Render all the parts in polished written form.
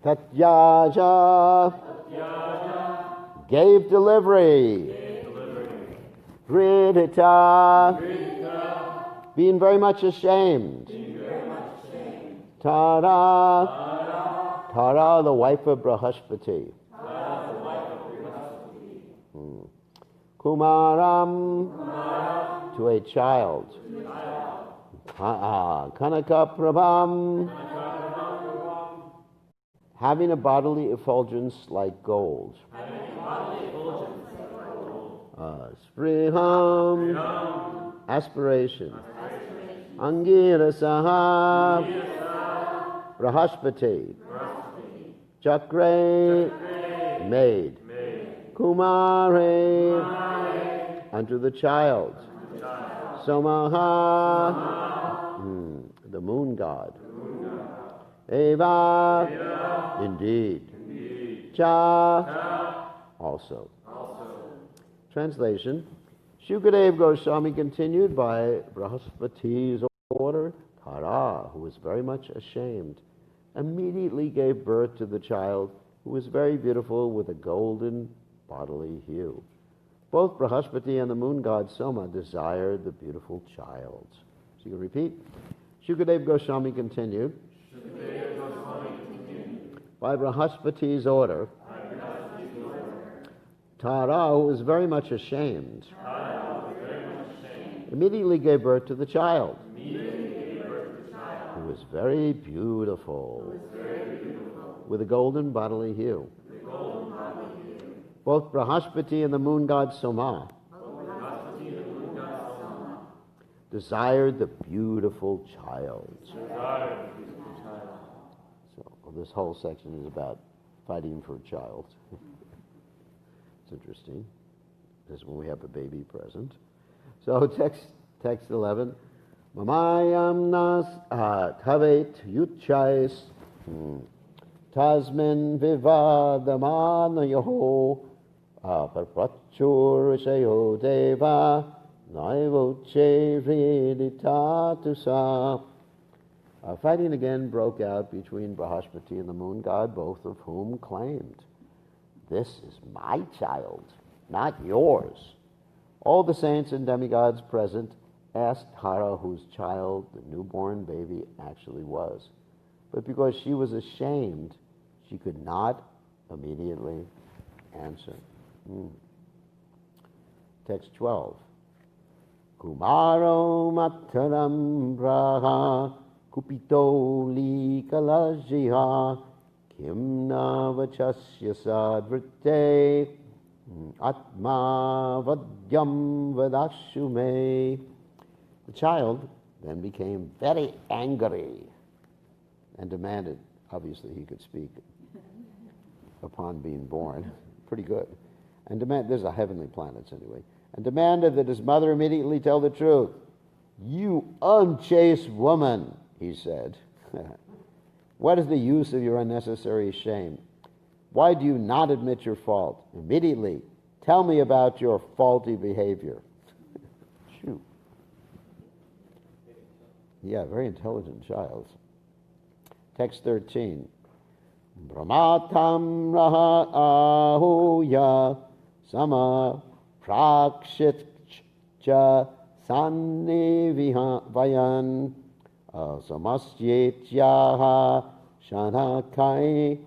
Tatyaja gave delivery. Gridita, being very much ashamed. Tara, Tara, the wife of Brahaspati. Kumaram, to a child. Kanaka Prabham, having a bodily effulgence like gold. Spriham, aspiration. Angirasaha, Brahaspati. Chakre, maid. Kumare, unto the child. Somaha, the moon god. Eva, indeed. Cha, also. Translation. Shukadeva Goswami continued by Brahaspati's order. Tara, who was very much ashamed, immediately gave birth to the child, who was very beautiful with a golden bodily hue. Both Brahaspati and the moon god Soma desired the beautiful child. So you can repeat. Shukadeva Goswami continued. By Brahaspati's order, Tara, who was very much ashamed, immediately gave birth to the child, who was very beautiful, with a golden bodily hue. Both Brahaspati and the moon god Soma desired the beautiful child. So this whole section is about fighting for a child. It's interesting. This is when we have a baby present. So text 11. Mamayam nas tavet yutchais tasmin vivadamanayoho parprachur shayo deva naivoche vriditatusa. Fighting again broke out between Brahaspati and the moon god, both of whom claimed, "This is my child, not yours." All the saints and demigods present asked Tara whose child the newborn baby actually was. But because she was ashamed, she could not immediately answer. Text 12. Kumaro mataram braha kupito likalajiha kimna vachasya sadvrite atma vadyam vadashume. The child then became very angry and demanded, obviously he could speak upon being born, pretty good, and there's a heavenly planets anyway, and demanded that his mother immediately tell the truth. "You unchaste woman," he said, "what is the use of your unnecessary shame? Why do you not admit your fault? Immediately, tell me about your faulty behavior." Shoot. Yeah, very intelligent child. Text 13. Brahmatam raha ahuya sama prakshitcha sannivayan samasyetyaha shanakai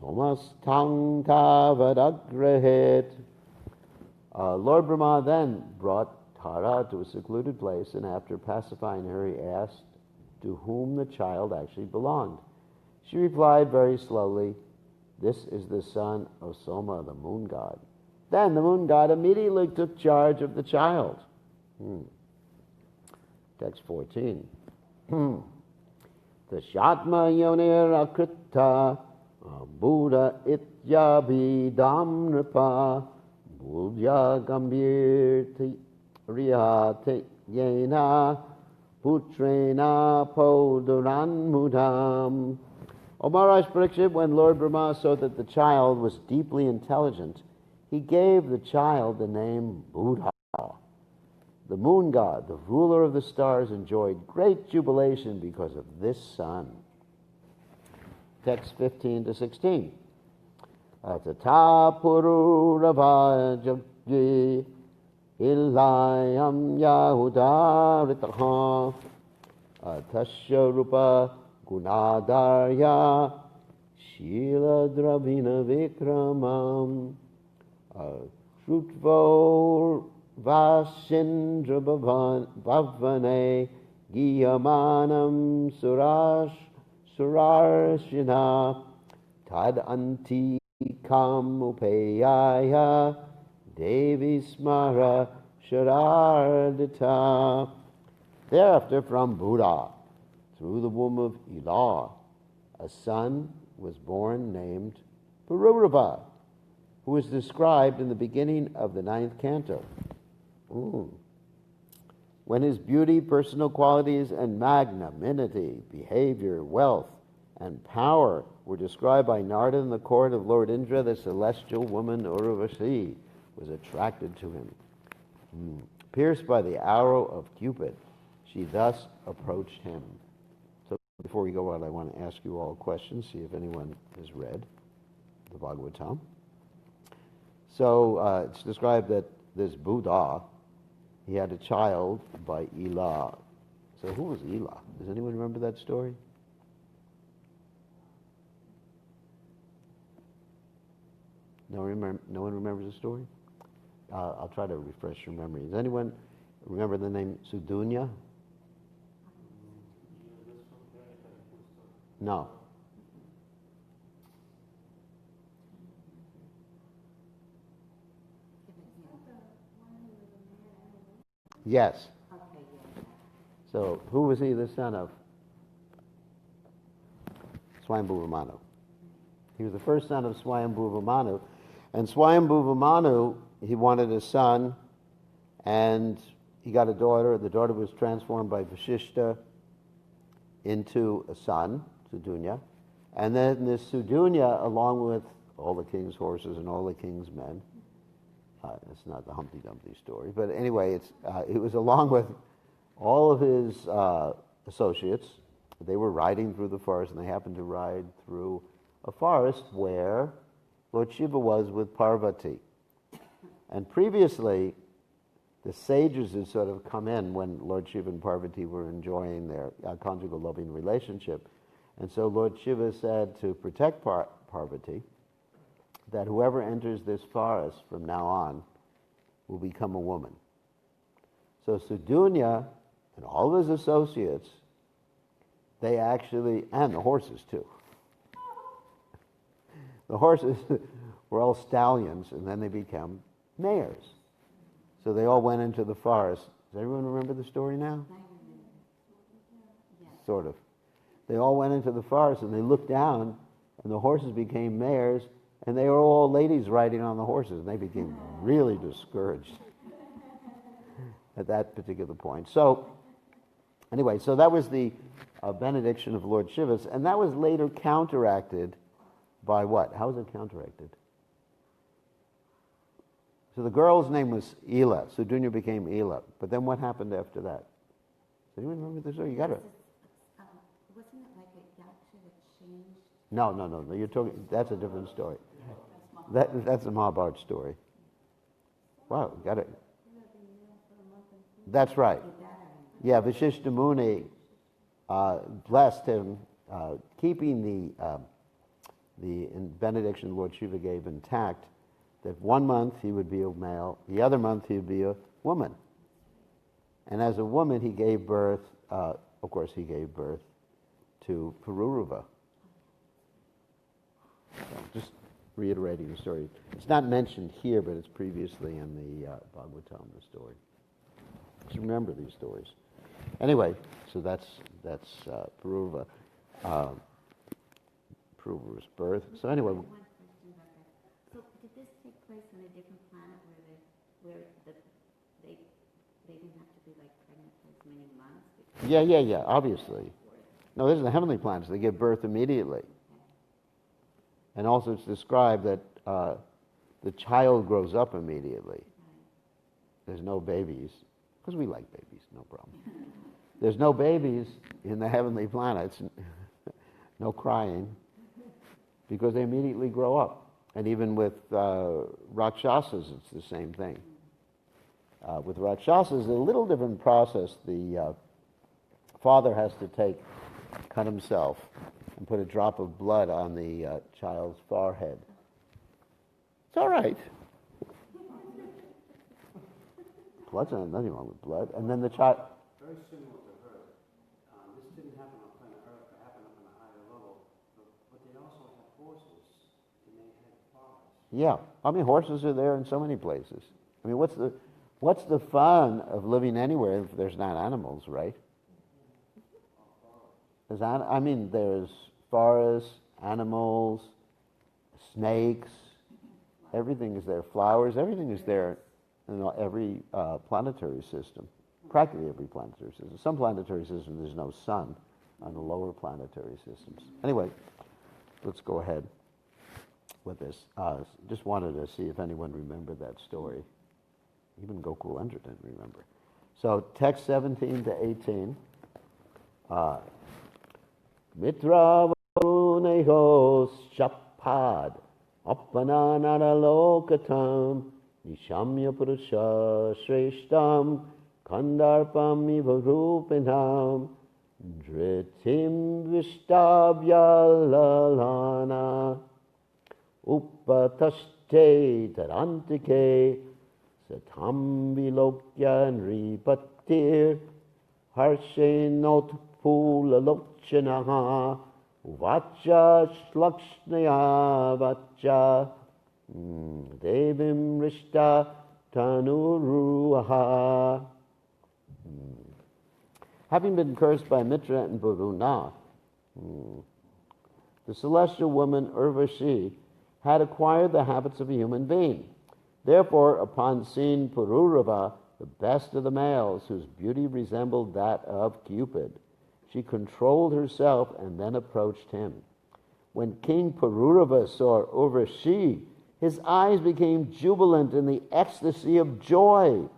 somastang tavadagrahet. Lord Brahma then brought Tara to a secluded place, and after pacifying her, he asked to whom the child actually belonged. She replied very slowly, "This is the son of Soma, the moon god." Then the moon god immediately took charge of the child. Text 14. Tashatma yonir akrita buddha ityabhidam nripa bulya gambir riyate yena putrena poduran mudam. O Maharaj Parikshit, when Lord Brahma saw that the child was deeply intelligent, he gave the child the name Buddha. The moon god, the ruler of the stars, enjoyed great jubilation because of this son. text 15 to 16. Tata pururava Ilayam Yahudaritaha Tasya Rupa Gunadarya Shila Dravina Vikramam Shrutvo Vasindra Bhavane Giyamanam Surarshina Tad Anti Kam Upeyaya Devi Smara Sharardita. Thereafter, from Buddha, through the womb of Elah, a son was born named Pururava, who is described in the beginning of the 9th canto. When his beauty, personal qualities, and magnanimity, behavior, wealth, and power were described by Narada in the court of Lord Indra, the celestial woman Urvasi was attracted to him. Pierced by the arrow of Cupid, she thus approached him. So before we go on, I want to ask you all questions, see if anyone has read the Bhagavatam. So it's described that this Buddha, he had a child by Elah. So who was Elah? Does anyone remember that story? No one remembers the story? I'll try to refresh your memory. Does anyone remember the name Sudunya? No. Yes. So who was he the son of? Swayambhuva Manu. He was the first son of Swayambhuva Manu. And Swayambhuva Manu, he wanted a son, and he got a daughter. The daughter was transformed by Vasishta into a son, Sudunya. And then this Sudunya, along with all the king's horses and all the king's men, it's not the Humpty Dumpty story, but anyway, it was along with all of his associates. They were riding through the forest, and they happened to ride through a forest where Lord Shiva was with Parvati. And previously, the sages had sort of come in when Lord Shiva and Parvati were enjoying their conjugal loving relationship. And so Lord Shiva said to protect Parvati that whoever enters this forest from now on will become a woman. So Sudunya and all his associates, they actually, and the horses too. The horses were all stallions, and then they became mares. So they all went into the forest. Does everyone remember the story now? Sort of. They all went into the forest, and they looked down, and the horses became mares, and they were all ladies riding on the horses, and they became really discouraged at that particular point. So, anyway, so that was the benediction of Lord Shiva's, and that was later counteracted by what? How was it counteracted? So the girl's name was Ela. Sudunya became Ela. But then what happened after that? Does anyone remember the story? You got it. Wasn't it like a yaksha that changed? No. You're talking. That's a different story. That's a Mahabharata story. Wow, got it. That's right. Yeah, Vasishta Muni blessed him, keeping the benediction Lord Shiva gave intact, that 1 month he would be a male, the other month he would be a woman. And as a woman, he gave birth, of course, he gave birth to Pururava. So just reiterating the story. It's not mentioned here, but it's previously in the Bhagavatam, the story. Just remember these stories. Anyway, so that's Pururava. Pururava's birth. So anyway. One question about that. So did this take place on a different planet where they didn't have to be like pregnant for as many months? Yeah, obviously. No, this is the heavenly planets. They give birth immediately. And also it's described that the child grows up immediately. There's no babies, because we like babies, no problem. There's no babies in the heavenly planets, no crying. because they immediately grow up. And even with Rakshasas, it's the same thing. With Rakshasas, a little different process. The father has to cut himself and put a drop of blood on the child's forehead. It's all right. Blood's nothing wrong with blood. And then the child... Very similar to her. This didn't happen on planet Earth, it happened up on a higher level. But they also had horses, and they had farms. Yeah. I mean, horses are there in so many places. I mean, what's the fun of living anywhere if there's not animals, right? There's forests, animals, snakes, everything is there. Flowers, everything is there in every planetary system. Practically every planetary system. Some planetary systems there's no sun on the lower planetary systems. Anyway, let's go ahead with this. Just wanted to see if anyone remembered that story. Even Gokulendra didn't remember. So text 17 to 18. Mitra varuneho shapad appananaralokatam nishamya purusha shreshtam kandarpam ivarupinam dritim vishtabyalalana uppataste tarantike satam vilokya nripatir harshenot Pulalochanaha Vacha Shlakshnaya Vacha Devim Rishta Tanuruha. Having been cursed by Mitra and Varuna, the celestial woman Urvashi had acquired the habits of a human being. Therefore, upon seeing Pururava, the best of the males, whose beauty resembled that of Cupid, she controlled herself and then approached him. When King Pururava saw Urvashi, his eyes became jubilant in the ecstasy of joy,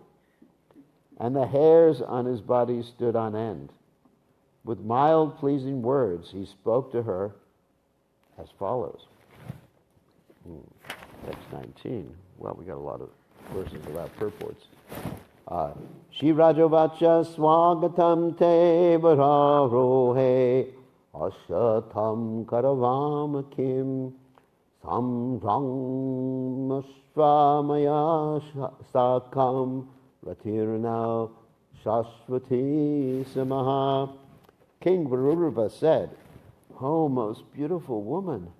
and the hairs on his body stood on end. With mild, pleasing words, he spoke to her as follows. Text 19. Well, we got a lot of verses without purports. Shri Rajavacha Swagatam Te Vararohe Ashatam Karavam Kim Samrang Mashvamaya Sakam Ratirna Shashvati Samaha. King Varurava said, "Oh, most beautiful woman,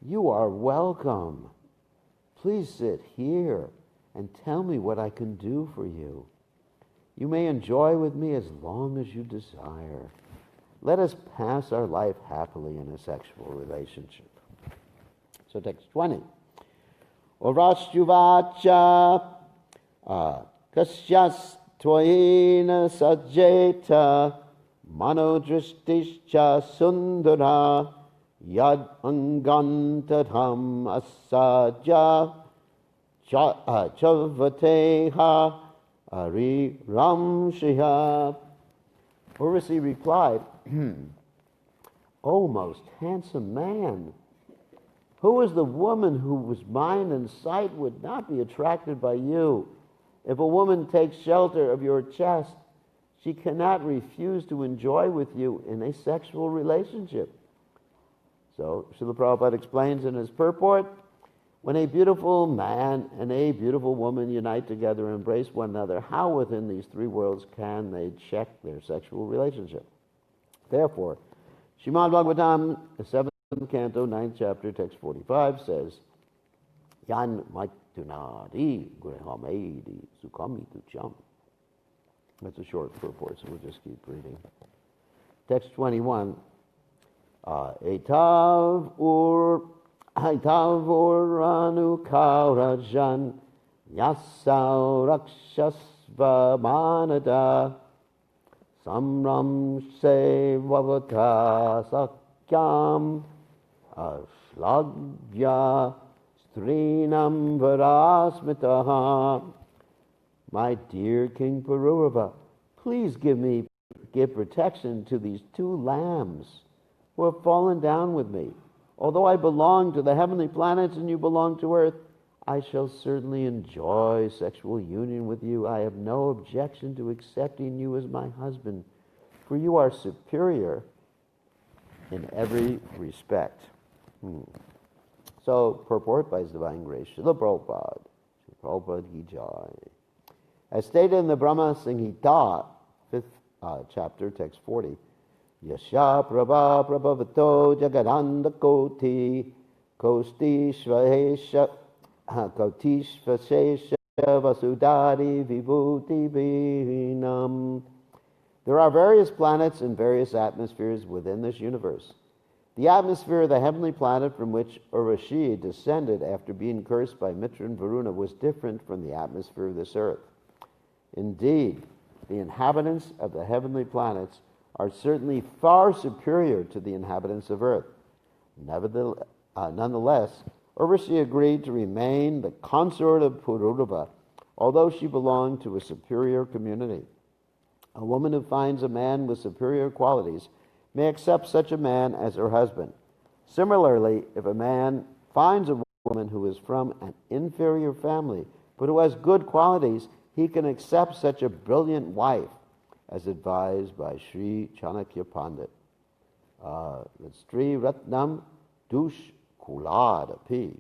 you are welcome. Please sit here and tell me what I can do for you. You may enjoy with me as long as you desire. Let us pass our life happily in a sexual relationship." So text 20. Orashtuvacha kasyas tvaina sajeta manodrishtischa sundara yad angantadham asaja Chavateha Ari Ramshiha. Urvashi replied, "O most handsome man, who is the woman whose mind and sight would not be attracted by you? If a woman takes shelter of your chest, she cannot refuse to enjoy with you in a sexual relationship." So Srila Prabhupada explains in his purport, when a beautiful man and a beautiful woman unite together and embrace one another, how within these three worlds can they check their sexual relationship? Therefore, Srimad Bhagavatam, the 7th canto, 9th chapter, text 45 says, Yan Maitunadi Grihamedi Sukhamitu Cham. That's a short purport, so we'll just keep reading. Text 21. Etav uranu kaurajan yasau rakshasva manada samram se vavata sakyam ashlagya strinam varasmitaha. My dear King Pururava, please give protection to these two lambs who have fallen down with me. although I belong to the heavenly planets and you belong to Earth, I shall certainly enjoy sexual union with you. I have no objection to accepting you as my husband, for you are superior in every respect. So, purport by His Divine Grace, Srila Prabhupada, Srila Prabhupada Ki Jai. As stated in the Brahma Samhita, 5th chapter, text 40, Yasha Prabha Prabhavato Jagadanda Koti Kostishvahesha Kotishvashesha Vasudari Vibhuti Vinam. There are various planets and various atmospheres within this universe. The atmosphere of the heavenly planet from which Urvashi descended after being cursed by Mitra and Varuna was different from the atmosphere of this earth. Indeed, the inhabitants of the heavenly planets are certainly far superior to the inhabitants of earth. Nonetheless, Urvashi agreed to remain the consort of Pururava, although she belonged to a superior community. A woman who finds a man with superior qualities may accept such a man as her husband. Similarly, if a man finds a woman who is from an inferior family, but who has good qualities, he can accept such a brilliant wife, as advised by Sri Chanakya Pandit. That's Sri Ratnam Dush Kuladapi.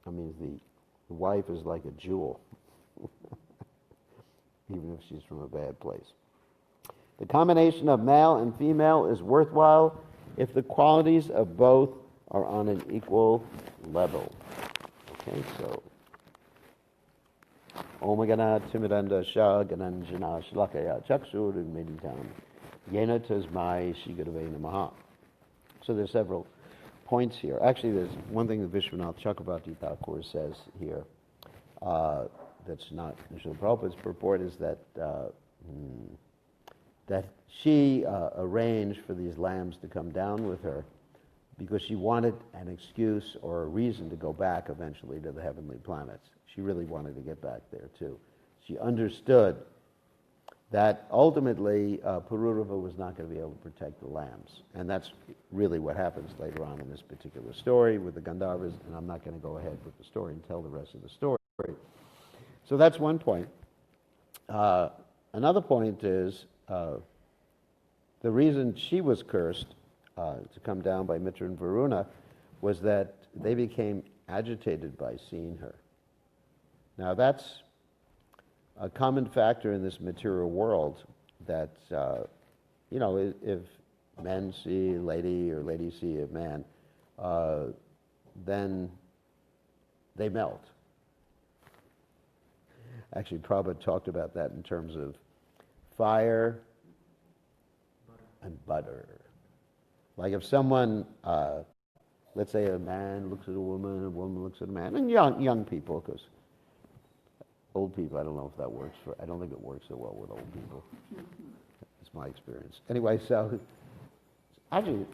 That means the wife is like a jewel, even if she's from a bad place. The combination of male and female is worthwhile if the qualities of both are on an equal level. Okay, so Om Gana Timidanda Shah Gananjana Shlakaya Chakshur Meditam Yena Tasmai Shigadave Namaha. So there's several points here. Actually, there's one thing that Vishwanath Chakrabarti Thakur says here that's not Srila Prabhupada's purport, is that that she arranged for these lambs to come down with her because she wanted an excuse or a reason to go back eventually to the heavenly planets. She really wanted to get back there too. She understood that ultimately Pururava was not going to be able to protect the lambs. And that's really what happens later on in this particular story with the Gandharvas, and I'm not going to go ahead with the story and tell the rest of the story. So that's one point. Another point is the reason she was cursed to come down by Mitra and Varuna was that they became agitated by seeing her. Now that's a common factor in this material world, that if men see a lady or ladies see a man, then they melt. Actually, Prabhupada talked about that in terms of fire and butter. Like if someone, let's say a man looks at a woman looks at a man, and young people, because old people, I don't know if that works I don't think it works so well with old people. It's my experience. Anyway, so actually,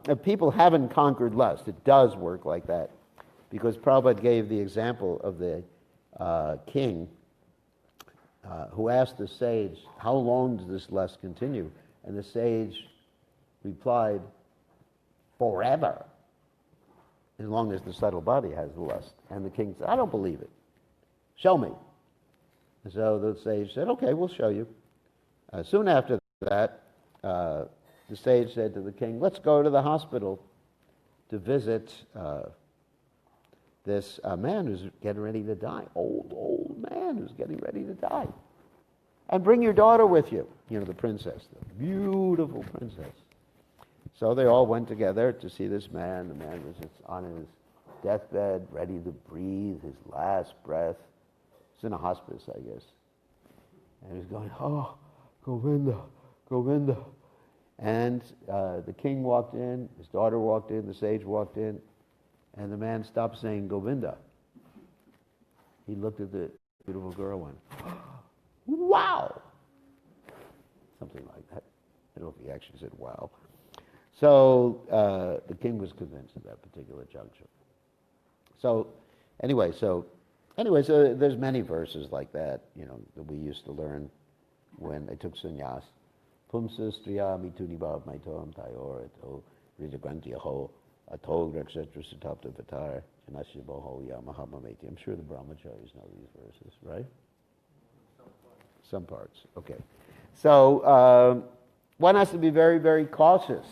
if people haven't conquered lust, it does work like that. Because Prabhupada gave the example of the king who asked the sage, how long does this lust continue? And the sage replied, forever, as long as the subtle body has the lust. And the king said, I don't believe it. Show me. And so the sage said, okay, we'll show you. Soon after that, the sage said to the king, let's go to the hospital to visit this man who's getting ready to die. Old man who's getting ready to die. And bring your daughter with you. The princess, the beautiful princess. So they all went together to see this man. The man was just on his deathbed, ready to breathe his last breath. He's in a hospice, I guess. And he's going, oh, Govinda, Govinda. And the king walked in, his daughter walked in, the sage walked in, and the man stopped saying Govinda. He looked at the beautiful girl and went, wow! Something like that. I don't know if he actually said wow. So the king was convinced at that particular juncture. So anyway, there's many verses like that, that we used to learn when I took sannyas. Pumsa striyami tunibab maitoam tayor to ridagranti ho atog etc. Satapta vatar janashiboho yamahamameti. I'm sure the brahmacharis know these verses, right? Some parts. Okay. So one has to be very, very cautious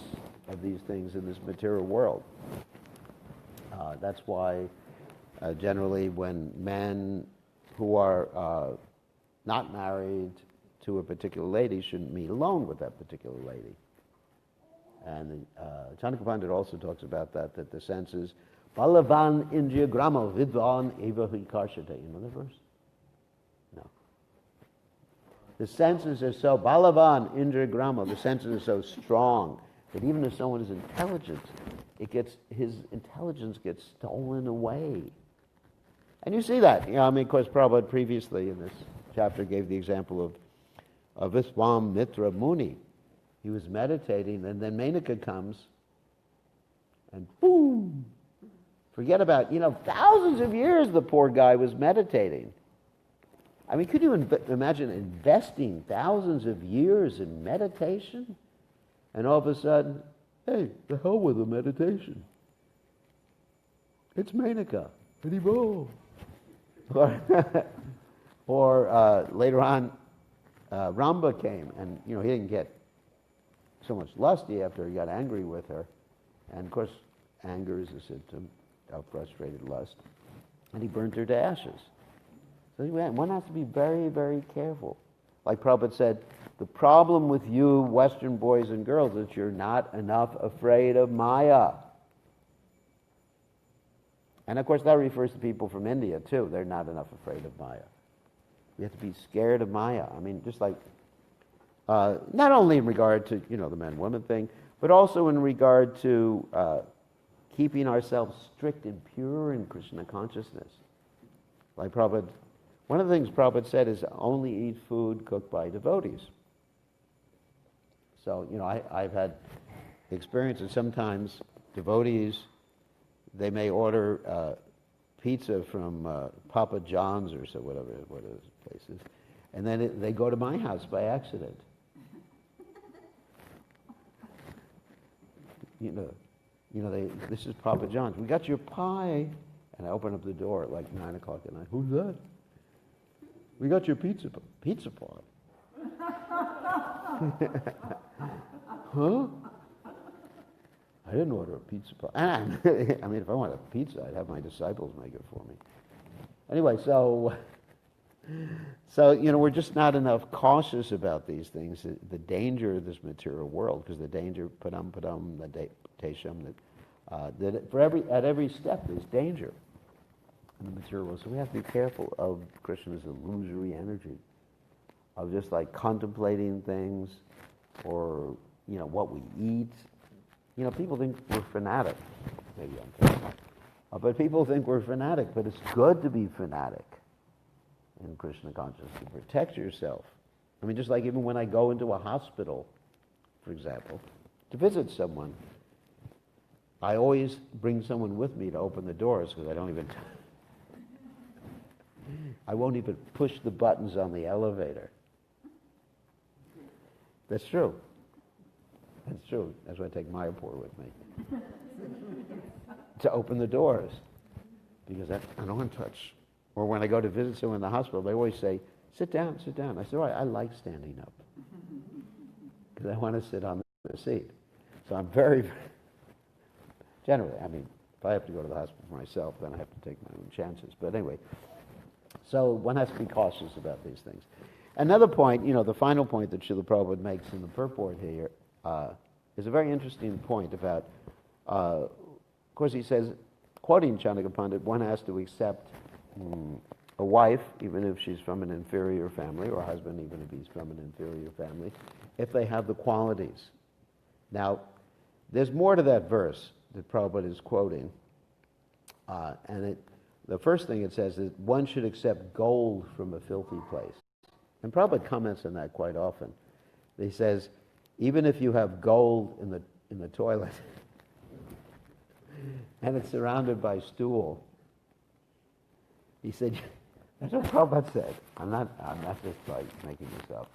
of these things in this material world. That's why generally when men who are not married to a particular lady shouldn't meet alone with that particular lady. And Chandaka Pandit also talks about that the senses, Balavan Indriya Grama Vidvan Eva Hikarshate. You know that verse? No. The senses are so, Balavan Indriya Grama, the senses are so strong that even if someone is intelligent, his intelligence gets stolen away. And you see that. Of course, Prabhupada previously in this chapter gave the example of Viswam Mitra Muni. He was meditating, and then Menaka comes, and boom! Forget about, thousands of years the poor guy was meditating. I mean, could you imagine investing thousands of years in meditation? And all of a sudden, hey, the hell with the meditation. It's Menaka. Haribo. Or later on, Ramba came, and he didn't get so much lusty after he got angry with her. And of course, anger is a symptom of frustrated lust. And he burnt her to ashes. So one has to be very, very careful. Like Prabhupada said, the problem with you Western boys and girls is you're not enough afraid of Maya. And of course that refers to people from India too. They're not enough afraid of Maya. We have to be scared of Maya. I mean, just like, not only in regard to, the man-woman thing, but also in regard to keeping ourselves strict and pure in Krishna consciousness. Like Prabhupada, one of the things Prabhupada said is only eat food cooked by devotees. So, I've had experiences sometimes devotees, they may order pizza from Papa John's or so, whatever those places, and then they go to my house by accident. This is Papa John's. We got your pie, and I open up the door at like 9 o'clock at night. Who's that? We got your pizza pie. Huh? I didn't order a pizza pie. I mean, if I want a pizza, I'd have my disciples make it for me. Anyway, so we're just not enough cautious about these things. The danger of this material world, because the danger, padam, the tesham, that at every step there's danger in the material world. So we have to be careful of Krishna's illusory energy, of just like contemplating things, or what we eat. People think we're fanatic. Maybe I'm fanatic. But people think we're fanatic, but it's good to be fanatic in Krishna consciousness, to protect yourself. I mean, just like even when I go into a hospital, for example, to visit someone, I always bring someone with me to open the doors, because I won't even push the buttons on the elevator. That's true. That's true. That's why I take Mayapur with me. To open the doors. Because I don't want to touch. Or when I go to visit someone in the hospital, they always say, sit down, sit down. I say, all right, I like standing up. Because I want to sit on the seat. So I'm very, generally, I mean, if I have to go to the hospital for myself, then I have to take my own chances. But anyway, so one has to be cautious about these things. Another point, the final point that Srila Prabhupada makes in the purport here, is a very interesting point about, of course he says, quoting Chandaka Pandit, one has to accept a wife, even if she's from an inferior family, or a husband, even if he's from an inferior family, if they have the qualities. Now, there's more to that verse that Prabhupada is quoting, and the first thing it says is, one should accept gold from a filthy place. And Prabhupada comments on that quite often. He says, even if you have gold in the toilet and it's surrounded by stool, he said, that's what Prabhupada said. I'm not just like making this up.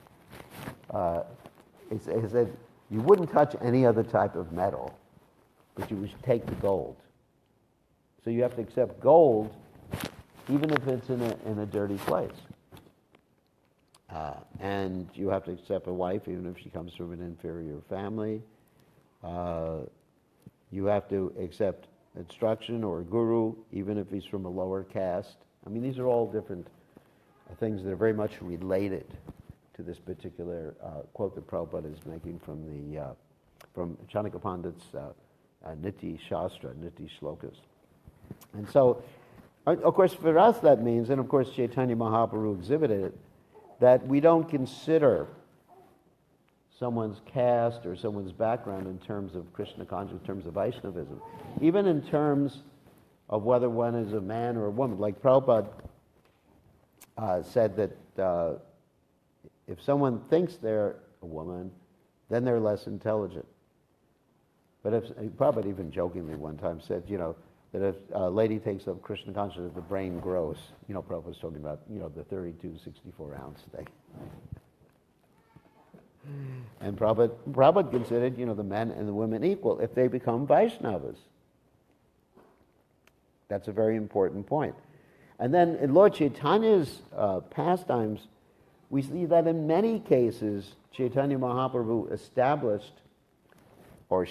he said, you wouldn't touch any other type of metal, but you would take the gold. So you have to accept gold, even if it's in a dirty place. And you have to accept a wife, even if she comes from an inferior family. You have to accept instruction or a guru, even if he's from a lower caste. I mean, these are all different things that are very much related to this particular quote that Prabhupada is making from Chanakya Pandit's Niti Shastra, Niti Shlokas. And so, of course, for us that means, and of course Chaitanya Mahaprabhu exhibited it, that we don't consider someone's caste or someone's background in terms of Krishna consciousness, in terms of Vaishnavism. Even in terms of whether one is a man or a woman. Like Prabhupada said that if someone thinks they're a woman, then they're less intelligent. But if Prabhupada even jokingly one time said, that if a lady takes up Krishna consciousness, the brain grows. Prabhupada was talking about, the 32, 64 ounce thing. And Prabhupada considered, the men and the women equal if they become Vaishnavas. That's a very important point. And then in Lord Chaitanya's pastimes, we see that in many cases, Chaitanya Mahaprabhu established or